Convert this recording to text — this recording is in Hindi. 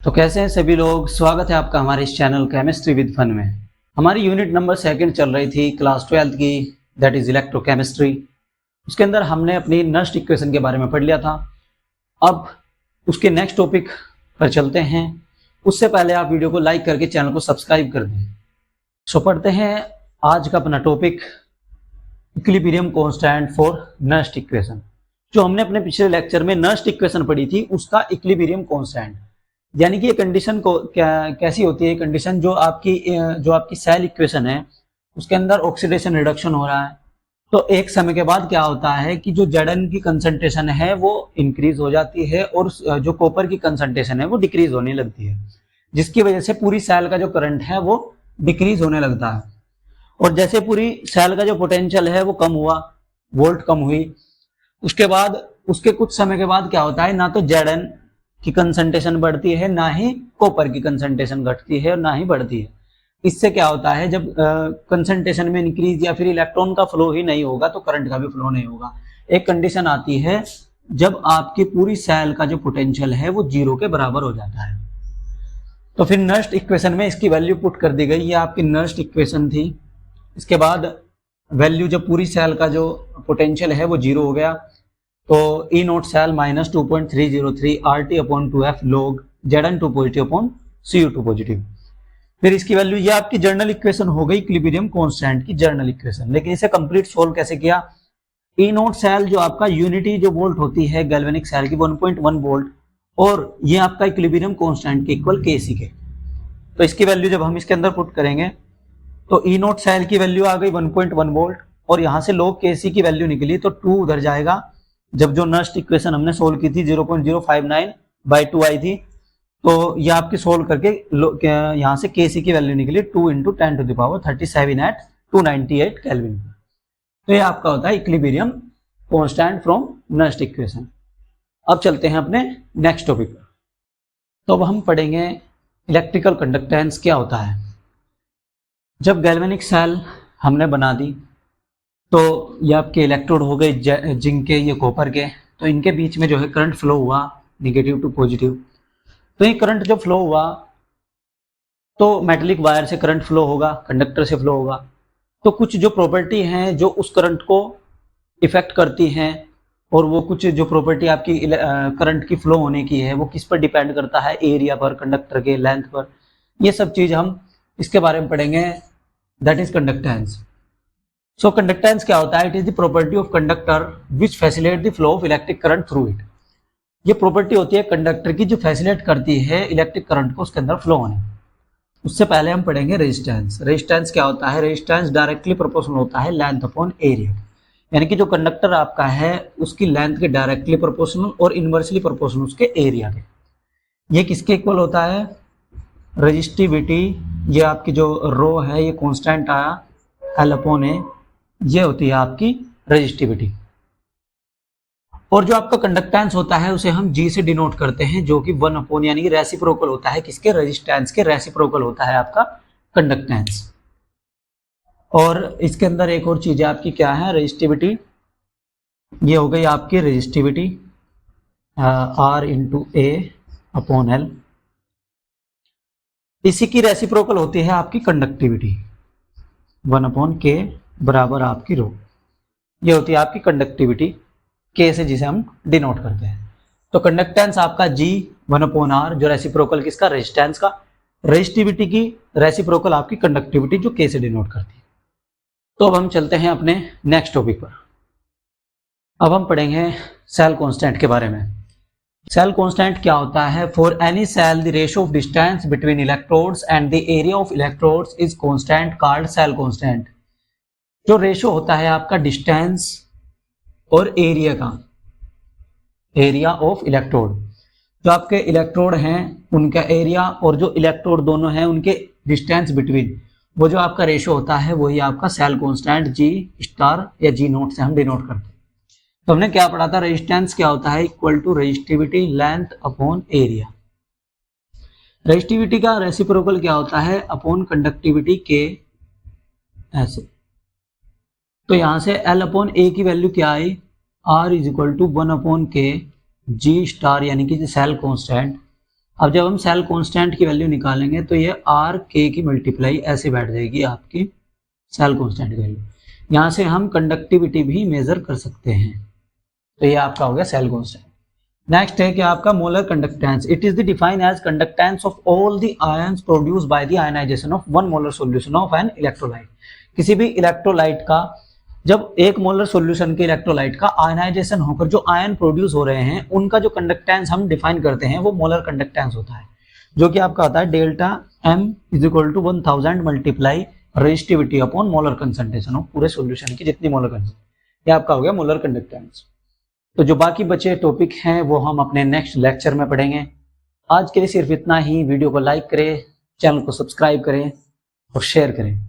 तो कैसे हैं सभी लोग। स्वागत है आपका हमारे इस चैनल केमिस्ट्री विद फन में। हमारी यूनिट नंबर 2 चल रही थी क्लास 12 की, दैट इज इलेक्ट्रोकेमिस्ट्री। उसके अंदर हमने अपनी नस्ट इक्वेशन के बारे में पढ़ लिया था। अब उसके नेक्स्ट टॉपिक पर चलते हैं। उससे पहले आप वीडियो को लाइक करके चैनल को सब्सक्राइब कर दें। सो पढ़ते हैं आज का अपना topic, equilibrium constant for Nernst equation. जो हमने अपने पिछले लेक्चर में नस्ट इक्वेशन पढ़ी थी उसका इक्विलिब्रियम कांस्टेंट, यानी कि ये कंडीशन को कैसी होती है। कंडीशन जो आपकी सेल इक्वेशन है उसके अंदर ऑक्सीडेशन रिडक्शन हो रहा है, तो एक समय के बाद क्या होता है कि जो Zn की कंसंट्रेशन है वो इंक्रीज हो जाती है और जो कॉपर की कंसंट्रेशन है वो डिक्रीज होने लगती है, जिसकी वजह से पूरी सेल का जो करंट है वो डिक्रीज होने लगता है। और जैसे पूरी सेल का जो पोटेंशियल है वो कम हुआ, वोल्ट कम हुई, उसके बाद उसके कुछ समय के बाद क्या होता है, ना तो Zn की कंसंट्रेशन बढ़ती है, ना ही कॉपर की कंसंट्रेशन घटती है और ना ही बढ़ती है। इससे क्या होता है, जब कंसंट्रेशन में इंक्रीज या फिर इलेक्ट्रॉन का फ्लो ही नहीं होगा तो करंट का भी फ्लो नहीं होगा। एक कंडीशन आती है जब आपकी पूरी सेल का जो पोटेंशियल है वो 0 के बराबर हो जाता है। तो फिर नस्ट इक्वेशन में इसकी वैल्यू पुट कर दी गई। ये आपकी नस्ट इक्वेशन थी। इसके बाद वैल्यू जब पूरी सेल का जो पोटेंशियल है वो 0 हो गया तो E naught cell minus 2.303 RT upon 2F log Zn2 positive upon Cu2 positive. फिर इसकी वैल्यू, ये आपकी जर्नल इक्वेशन हो गई इक्विलिब्रियम कांस्टेंट की जर्नल इक्वेशन। लेकिन इसे कंप्लीट सोल्व कैसे किया। E नोट सेल जो आपका यूनिटी जो वोल्ट होती है गैल्वेनिक सेल की 1.1 वोल्ट, और ये आपका इक्विलिब्रियम कांस्टेंट के इक्वल Kc के। तो इसकी वैल्यू जब हम इसके अंदर पुट करेंगे तो E नोट सेल की वैल्यू आ गई 1.1 वोल्ट और यहाँ से log Kc की वैल्यू निकली तो 2 उधर जाएगा। जब जो नस्ट इक्वेशन हमने सोल्व की थी 0.059/2 आई थी, तो ये आपकी सोल्व करके यहाँ से Kc की वैल्यू निकली 2 × 10⁻37 at 298 केल्विन। तो ये आपका होता है equilibrium constant from Nernst equation. अब चलते हैं अपने नेक्स्ट टॉपिक पर। तो अब हम पढ़ेंगे इलेक्ट्रिकल कंडक्टेंस क्या होता है। जब गैल्वेनिक सेल हमने बना दी तो ये आपके इलेक्ट्रोड हो गए जिंक के, ये कॉपर के, तो इनके बीच में जो है करंट फ्लो हुआ निगेटिव टू पॉजिटिव। तो ये करंट जब फ्लो हुआ तो मेटेलिक वायर से करंट फ्लो होगा, कंडक्टर से फ्लो होगा। तो कुछ जो प्रॉपर्टी हैं जो उस करंट को इफेक्ट करती हैं, और वो कुछ जो प्रॉपर्टी आपकी करंट की फ्लो होने की है वो किस पर डिपेंड करता है, एरिया पर, कंडक्टर के लेंथ पर। ये सब चीज़ हम इसके बारे में पढ़ेंगे, that is conductance. So conductance क्या होता है, it is the property of conductor which facilitate the flow of electric current through it. ये प्रॉपर्टी होती है कंडक्टर की जो फैसिलिटेट करती है इलेक्ट्रिक करंट को उसके अंदर फ्लो होने। उससे पहले हम पढ़ेंगे रेजिस्टेंस। रेजिस्टेंस क्या होता है, रेजिस्टेंस डायरेक्टली प्रोपोर्शनल होता है लेंथ अपॉन एरिया, यानी कि जो कंडक्टर आपका है उसकी लेंथ के डायरेक्टली प्रोपोर्शनल और इनवर्सली प्रोपोर्शनल उसके एरिया के। ये किसके इक्वल होता है, रेजिस्टिविटी, ये आपकी जो रो है ये कॉन्स्टेंट आया L अपॉन A, ये होती है आपकी रेजिस्टिविटी। और जो आपका कंडक्टेंस होता है उसे हम G से डिनोट करते हैं, जो कि 1 अपॉन यानी कि रेसिप्रोकल होता है किसके, रेजिस्टेंस के रेसिप्रोकल होता है आपका कंडक्टेंस। और इसके अंदर एक और चीज आपकी क्या है, रेजिस्टिविटी, ये हो गई आपकी resistivity R × A upon L। इसी की रेसिप्रोकल होती है आपकी कंडक्टिविटी 1 अपॉन K बराबर आपकी रो। ये होती है आपकी कंडक्टिविटी K से, जिसे हम डिनोट करते हैं। तो कंडक्टेंस आपका G 1 अपॉन R, जो रेसिप्रोकल किसका, रेजिस्टेंस का, रेजिस्टिविटी की रेसिप्रोकल आपकी कंडक्टिविटी जो K से डिनोट करती है। तो अब हम चलते हैं अपने नेक्स्ट टॉपिक पर। अब हम पढ़ेंगे सेल कांस्टेंट के बारे में। सेल कांस्टेंट क्या होता है, for any cell the ratio of distance between electrodes and the area of electrodes is constant called cell constant. जो रेशियो होता है आपका डिस्टेंस और एरिया का, एरिया ऑफ इलेक्ट्रोड, जो आपके इलेक्ट्रोड हैं उनका एरिया और जो इलेक्ट्रोड दोनों हैं उनके डिस्टेंस बिटवीन, वो जो आपका रेशियो होता है वही आपका सेल कांस्टेंट G स्टार या G नोट से हम डिनोट करते हैं। तो हमने क्या पढ़ा था, रेजिस्टेंस क्या होता है, equal to resistivity length upon area. Resistivity का रेसिप्रोकल क्या होता है, अपॉन कंडक्टिविटी K, ऐसे। तो यहां से L अपॉन A की वैल्यू क्या आई, R is equal to 1 upon K G star, यानी कि सेल कांस्टेंट अब जब हम सेल कांस्टेंट की वैल्यू निकालेंगे तो ये आर के की मल्टीप्लाई ऐसे बैठ जाएगी आपकी सेल कांस्टेंट की वैल्यू। यहाँ से हम कंडक्टिविटी भी मेजर कर सकते हैं। तो ये आपका हो गया सेल कांस्टेंट। नेक्स्ट है कि आपका molar conductance. It is the defined as conductance of all the ions produced by the ionization of 1 molar solution of an electrolyte. किसी भी इलेक्ट्रोलाइट का जब 1 मोलर सॉल्यूशन के इलेक्ट्रोलाइट का आयनाइजेशन होकर जो आयन प्रोड्यूस हो रहे हैं उनका जो कंडक्टेंस हम डिफाइन करते हैं वो मोलर कंडक्टेंस होता है, जो कि आपका होता है delta M is equal to 1000 multiply resistivity upon molar concentration of पूरे सॉल्यूशन की जितनी मोलर कंसंट्रेशन। ये आपका हो गया मोलर कंडक्टेंस। तो जो बाकी बचे टॉपिक हैं वो हम अपने नेक्स्ट लेक्चर में पढ़ेंगे। आज के लिए सिर्फ इतना ही। वीडियो को लाइक करें, चैनल को सब्सक्राइब करें और शेयर करें।